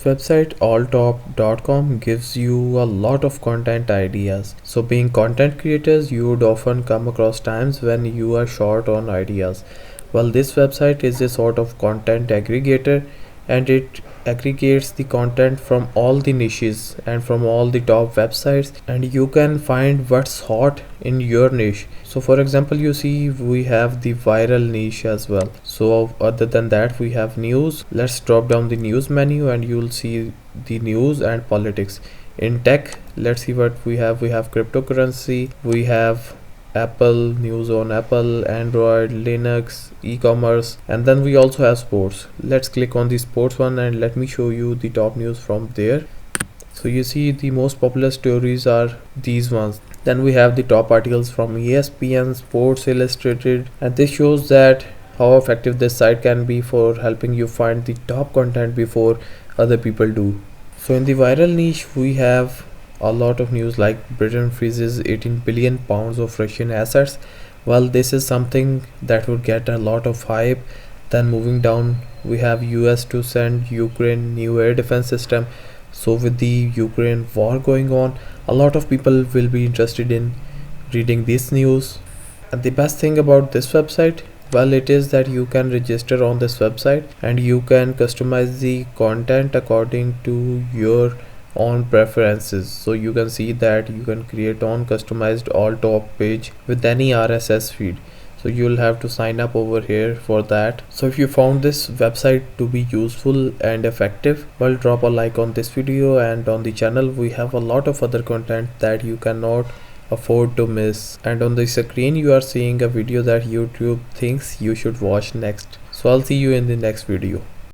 Website AllTop.com gives you a lot of content ideas. So being content creators, you would often come across times when you are short on ideas. Well, this website is a sort of content aggregator, and it aggregates the content from all the niches and from all the top websites, and you can find what's hot in your niche. So for example, you see we have the viral niche as well. So other than that, we have news. Let's drop down the news menu and you'll see the news and politics. In tech, let's see what we have. We have cryptocurrency, we have Apple, news on Apple, Android, Linux, e-commerce, and then we also have sports. Let's click on the sports one and let me show you the top news from there. So you see the most popular stories are these ones. Then we have the top articles from ESPN, Sports Illustrated, and this shows that how effective this site can be for helping you find the top content before other people do. So in the viral niche, we have a lot of news like Britain freezes 18 billion pounds of Russian assets. Well, this is something that would get a lot of hype. Then moving down, we have US to send Ukraine new air defense system. So with the Ukraine war going on, a lot of people will be interested in reading this news. And the best thing about this website, well, it is that you can register on this website and you can customize the content according to your own preferences. So you can see that you can create on customized AllTop page with any RSS feed. So you'll have to sign up over here for that. So if you found this website to be useful and effective, well, drop a like on this video, and on the channel we have a lot of other content that you cannot afford to miss. And on the screen you are seeing a video that YouTube thinks you should watch next. So I'll see you in the next video.